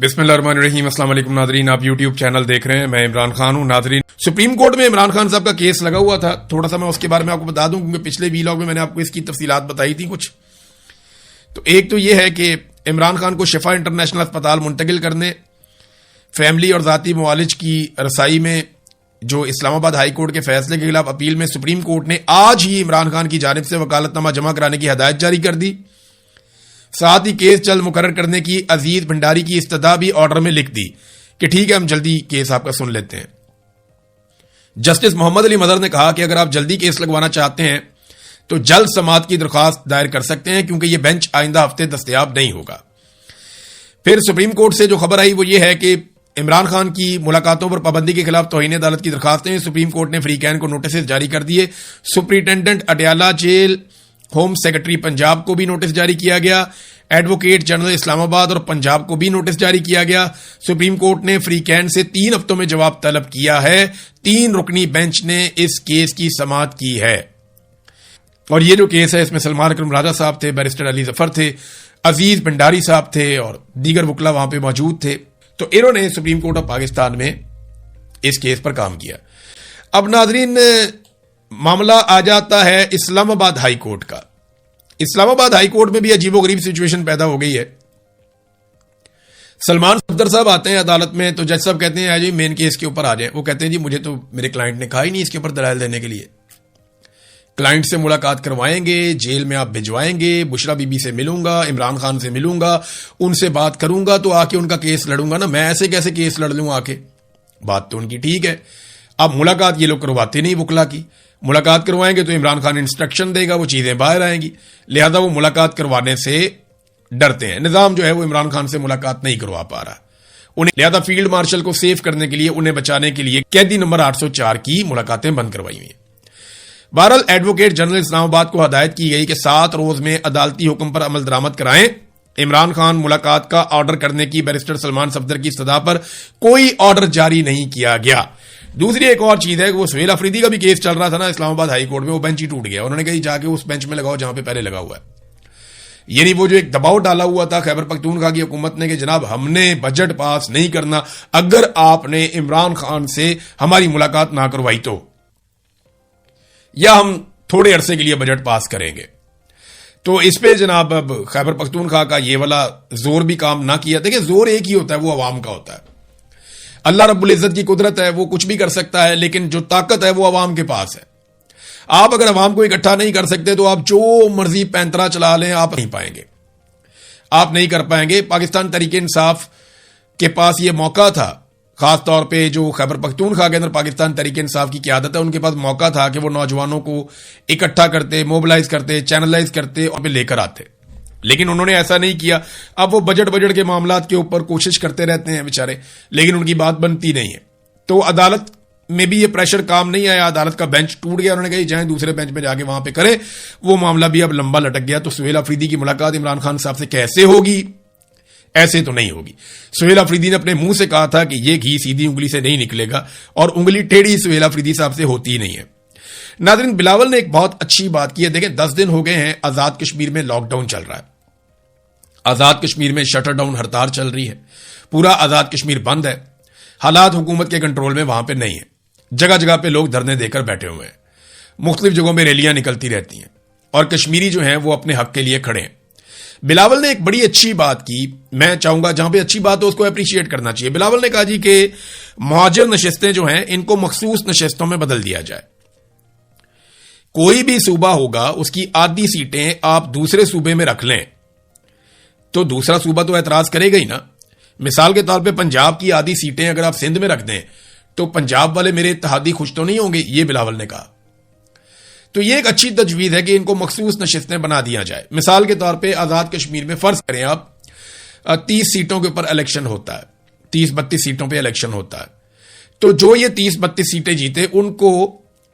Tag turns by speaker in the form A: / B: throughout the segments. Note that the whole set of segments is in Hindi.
A: बिस्मिल्लाहिर्रहमानिर्रहीम। अस्सलाम वालेकुम नाजरीन, आप यूट्यूब चैनल देख रहे हैं, मैं इमरान खान हूं। नाजरीन, सुप्रीम कोर्ट में इमरान खान साहब का केस लगा हुआ था। थोड़ा सा मैं उसके बारे में आपको बता दूं, क्योंकि पिछले वीलॉग में मैंने आपको इसकी तफसीलात बताई थी कुछ। तो एक तो यह है कि इमरान खान को शिफा इंटरनेशनल अस्पताल मुंतकिल करने, फैमिली और जाती मुआलिज की रसाई में जो इस्लामाबाद हाई कोर्ट के फैसले के खिलाफ अपील में सुप्रीम कोर्ट ने आज ही इमरान खान की जानिब से वकालतनामा जमा कराने की हदायत जारी कर दी। साथ ही केस जल्द मुकर्रर करने की अजीज भंडारी की इस्तदा भी ऑर्डर में लिख दी कि ठीक है, हम जल्दी केस आपका सुन लेते हैं। जस्टिस मोहम्मद अली मजहर ने कहा कि अगर आप जल्दी केस लगवाना चाहते हैं तो जल्द समाअत की दरख्वास्त दायर कर सकते हैं, क्योंकि यह बेंच आइंदा हफ्ते दस्तयाब नहीं होगा। फिर सुप्रीम कोर्ट से जो खबर आई वो ये है कि इमरान खान की मुलाकातों पर पाबंदी के खिलाफ तौहीन अदालत की दरखास्तें सुप्रीम कोर्ट ने फ्रीकैन को नोटिस जारी कर दिए। Superintendent Adiala jail, home secretary Punjab को भी नोटिस जारी किया गया। एडवोकेट जनरल इस्लामाबाद और पंजाब को भी नोटिस जारी किया गया। सुप्रीम कोर्ट ने फ्रीकैन से 3 हफ्तों में जवाब तलब किया है। 3 रुकनी बेंच ने इस केस की समाअत की है। और ये जो केस है, इसमें सलमान अकरम राजा साहब थे, बैरिस्टर अली जफर थे, अजीज भंडारी साहब थे और दीगर वकला वहां पे मौजूद थे। तो इन्होंने सुप्रीम कोर्ट ऑफ पाकिस्तान में इस केस पर काम किया। अब नाजरीन, मामला आ जाता है इस्लामाबाद हाई कोर्ट का। इस्लामाबाद हाई कोर्ट में भी अजीबोगरीब सिचुएशन पैदा हो गई है। सलमान सफदर साहब आते हैं अदालत में, तो जज साहब कहते हैं जी मेन केस के ऊपर आ जाए। वो कहते हैं जी मुझे तो मेरे क्लाइंट ने कहा ही नहीं इसके ऊपर दलाइल देने के लिए। क्लाइंट से मुलाकात करवाएंगे, जेल में आप भिजवाएंगे, बुशरा बीबी से मिलूंगा, इमरान खान से मिलूंगा, उनसे बात करूंगा तो आके उनका केस लड़ूंगा ना। मैं ऐसे कैसे केस लड़ लूं आके? बात तो उनकी ठीक है। अब मुलाकात ये लोग करवाते नहीं वकला की। मुलाकात करवाएंगे तो इमरान खान इंस्ट्रक्शन देगा, वो चीजें बाहर आएंगी, लिहाजा वो मुलाकात करवाने से डरते हैं। निजाम जो है वो इमरान खान से मुलाकात नहीं करवा पा रहा उन्हें, लिहाजा फील्ड मार्शल को सेव करने के लिए, उन्हें बचाने के लिए कैदी नंबर 804 की मुलाकातें बंद करवाई हुई। बहरहाल एडवोकेट जनरल इस्लामाबाद को हदायत की गई कि 7 रोज में अदालती हुक्म पर अमल दरामद कराएं। इमरान खान मुलाकात का ऑर्डर करने की बैरिस्टर सलमान सफदर की सदा पर कोई ऑर्डर जारी नहीं किया गया। दूसरी एक और चीज है कि वो सुहेल अफरीदी का भी केस चल रहा था ना इस्लामाबाद हाई कोर्ट में, वो बेंच ही टूट गया। उन्होंने कही जाके उस बेंच में लगाओ जहां पे पहले लगा हुआ है। यानी वो जो एक दबाव डाला हुआ था खैबर पख्तूनख्वा की हुकूमत ने कि जनाब हमने बजट पास नहीं करना अगर आपने इमरान खान से हमारी मुलाकात ना करवाई तो, या हम थोड़े अरसे के लिए बजट पास करेंगे। तो इस पे जनाब अब खैबर पख्तूनख्वा का ये वाला जोर भी काम ना किया। देखिए, जोर एक ही होता है, वो अवाम का होता है। अल्लाह रब्बुल इज्जत की कुदरत है, वो कुछ भी कर सकता है, लेकिन जो ताकत है वो अवाम के पास है। आप अगर अवाम को इकट्ठा नहीं कर सकते तो आप जो मर्जी पैंतरा चला लें, आप नहीं पाएंगे, आप नहीं कर पाएंगे। पाकिस्तान तहरीक इंसाफ के पास ये मौका था, खास तौर पे जो खैबर पख्तूनख्वा के अंदर पाकिस्तान तहरीक इंसाफ की क़यादत है, उनके पास मौका था कि वो नौजवानों को इकट्ठा करते, मोबिलाइज करते, चैनलाइज करते और लेकर आते, लेकिन उन्होंने ऐसा नहीं किया। अब वो बजट के मामलात के ऊपर कोशिश करते रहते हैं बेचारे, लेकिन उनकी बात बनती नहीं है। तो अदालत में भी ये प्रेशर काम नहीं आया, अदालत का बेंच टूट गया। उन्होंने कहा जाए दूसरे बेंच में जाके वहां पे करें। वो मामला भी अब लंबा लटक गया। तो सुहेल अफरीदी की मुलाकात इमरान खान साहब से कैसे होगी? ऐसे तो नहीं होगी। सुहेल अफरीदी ने अपने मुंह से कहा था कि ये घी सीधी उंगली से नहीं निकलेगा, और उंगली टेढ़ी सुहेल अफरीदी साहब से होती ही नहीं है। नाज़रीन, बिलावल ने एक बहुत अच्छी बात की है। देखें, 10 दिन हो गए हैं आजाद कश्मीर में लॉकडाउन चल रहा है। आजाद कश्मीर में शटर डाउन हड़ताल चल रही है। पूरा आजाद कश्मीर बंद है। हालात हुकूमत के कंट्रोल में वहां पे नहीं है। जगह जगह पे लोग धरने देकर बैठे हुए हैं। मुख्तलिफ जगहों में रैलियां निकलती रहती हैं और कश्मीरी जो हैं वो अपने हक के लिए खड़े हैं। बिलावल ने एक बड़ी अच्छी बात की। मैं चाहूंगा जहां पे अच्छी बात हो उसको अप्रिशिएट करना चाहिए। बिलावल ने कहा जी कि मुहाजिर नशिस्तें जो हैं इनको मखसूस नशिस्तों में बदल दिया जाए। कोई भी सूबा होगा, उसकी आधी सीटें आप दूसरे सूबे में रख लें तो दूसरा सूबा तो एतराज करेगा ही ना। मिसाल के तौर पे पंजाब की आधी सीटें अगर आप सिंध में रख दें तो पंजाब वाले मेरे इत्तेहादी खुश तो नहीं होंगे, ये बिलावल ने कहा। तो ये एक अच्छी तजवीज है कि इनको मखसूस नशिस्तें बना दिया जाए। मिसाल के तौर पे आजाद कश्मीर में फर्ज करें आप 30 सीटों के ऊपर इलेक्शन होता है, 30-32 सीटों पे इलेक्शन होता है, तो जो ये 30-32 सीटें जीते उनको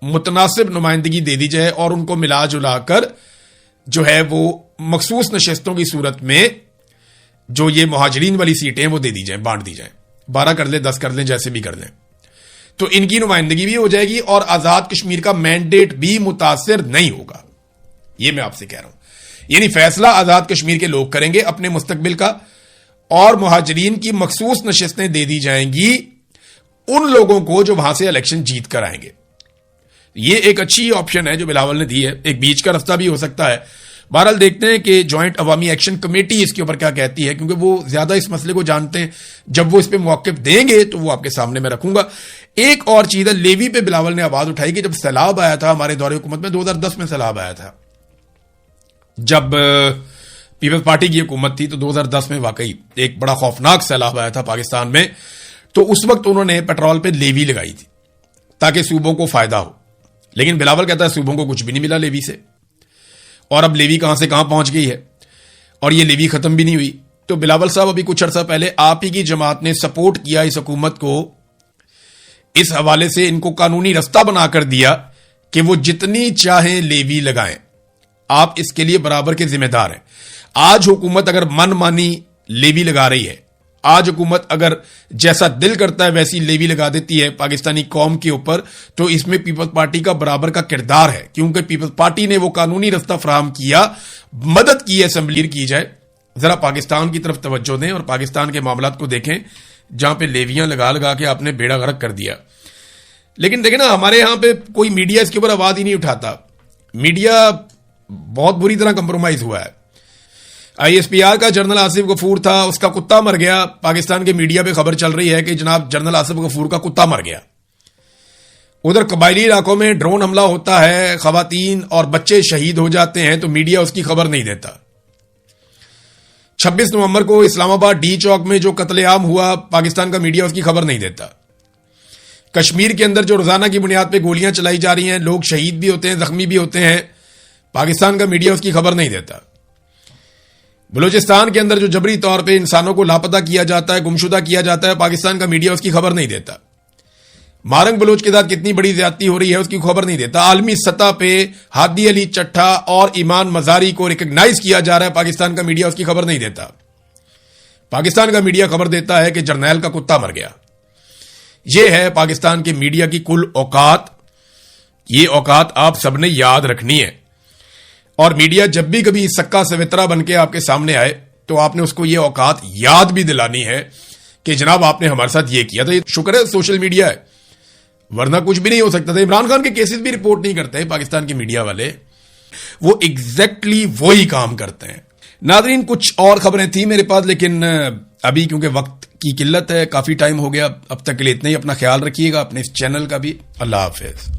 A: मुतनासिब नुमाइंदगी दे दी जाए और उनको मिला जुला कर जो है वो मखसूस नशिस्तों की सूरत में जो ये मुहाजिरीन वाली सीटें वो दे दी जाए, बांट दी जाए। 12 कर लें, 10 कर लें, जैसे भी कर लें, तो इनकी नुमाइंदगी भी हो जाएगी और आजाद कश्मीर का मैंडेट भी मुतासिर नहीं होगा। ये मैं आपसे कह रहा हूं। यानी फैसला आजाद कश्मीर के लोग करेंगे अपने मुस्तकबिल का, और मुहाजिरीन की मखसूस नशिस्तें दे दी जाएंगी उन लोगों को जो वहां से इलेक्शन जीत कर आएंगे। ये एक अच्छी ऑप्शन है जो बिलावल ने दी है, एक बीच का रास्ता भी हो सकता है। बहरहाल देखते हैं कि जॉइंट अवामी एक्शन कमेटी इसके ऊपर क्या कहती है, क्योंकि वो ज्यादा इस मसले को जानते हैं। जब वो इस पे मौक़िफ़ देंगे तो वो आपके सामने मैं रखूंगा। एक और चीज है, लेवी पे बिलावल ने आवाज उठाई कि जब सैलाब आया था हमारे दौरे हुकूमत में, 2010 में सैलाब आया था, जब पीपल्स पार्टी की हुकूमत थी, तो 2010 में वाकई एक बड़ा खौफनाक सैलाब आया था पाकिस्तान में। तो उस वक्त उन्होंने पेट्रोल पे लेवी लगाई थी ताकि सूबों को फायदा हो, लेकिन बिलावल कहता है सूबों को कुछ भी नहीं मिला लेवी से, और अब लेवी कहां से कहां पहुंच गई है और ये लेवी खत्म भी नहीं हुई। तो बिलावल साहब अभी कुछ अर्सा पहले आप ही की जमात ने सपोर्ट किया इस हुकूमत को, इस हवाले से इनको कानूनी रास्ता बनाकर दिया कि वो जितनी चाहें लेवी लगाएं, आप इसके लिए बराबर के जिम्मेदार हैं। आज हुकूमत अगर मनमानी लेवी लगा रही है, आज हुकूमत अगर जैसा दिल करता है वैसी लेवी लगा देती है पाकिस्तानी कौम के ऊपर, तो इसमें पीपल्स पार्टी का बराबर का किरदार है, क्योंकि पीपल्स पार्टी ने वो कानूनी रास्ता फराहम किया, मदद की, असेंबली की जाए। जरा पाकिस्तान की तरफ तवज्जो दें और पाकिस्तान के मामलात को देखें जहां पे लेवियां लगा लगा के आपने बेड़ा गर्क कर दिया। लेकिन देखें ना, हमारे यहां पे कोई मीडिया इसके ऊपर आवाज ही नहीं उठाता। मीडिया बहुत बुरी तरह कंप्रोमाइज हुआ है। ISPR का जनरल आसिफ गफूर था, उसका कुत्ता मर गया। पाकिस्तान के मीडिया पे खबर चल रही है कि जनाब जनरल आसिफ गफूर का कुत्ता मर गया। उधर कबायली इलाकों में ड्रोन हमला होता है, खवातीन और बच्चे शहीद हो जाते हैं, तो मीडिया उसकी खबर नहीं देता। 26 नवंबर को इस्लामाबाद डी चौक में जो कत्लेआम हुआ, पाकिस्तान का मीडिया उसकी खबर नहीं देता। कश्मीर के अंदर जो रोजाना की बुनियाद पर गोलियां चलाई जा रही हैं, लोग शहीद भी होते हैं, जख्मी भी होते हैं, पाकिस्तान का मीडिया उसकी खबर नहीं देता। बलूचिस्तान के अंदर जो जबरी तौर पे इंसानों को लापता किया जाता है, गुमशुदा किया जाता है, पाकिस्तान का मीडिया उसकी खबर नहीं देता। मारंग बलोच के साथ कितनी बड़ी ज्यादती हो रही है उसकी खबर नहीं देता। आलमी सतह पे हादी अली चट्टा और ईमान मजारी को रिकॉग्नाइज किया जा रहा है, पाकिस्तान का मीडिया उसकी खबर नहीं देता। पाकिस्तान का मीडिया खबर देता है कि जर्नैल का कुत्ता मर गया। यह है पाकिस्तान के मीडिया की कुल औकात। ये औकात आप सबने याद रखनी है, और मीडिया जब भी कभी सक्का सवित्रा बन के आपके सामने आए तो आपने उसको ये औकात याद भी दिलानी है कि जनाब आपने हमारे साथ ये किया था। ये शुक्र है सोशल मीडिया है, वरना कुछ भी नहीं हो सकता था। इमरान खान के केसेस भी रिपोर्ट नहीं करते पाकिस्तान के मीडिया वाले, वो एग्जैक्टली वही काम करते हैं। नाज़रीन, कुछ और खबरें थी मेरे पास, लेकिन अभी क्योंकि वक्त की किल्लत है, काफी टाइम हो गया। अब तक के लिए इतना ही। अपना ख्याल रखिएगा, अपने इस चैनल का भी। अल्लाह हाफिज।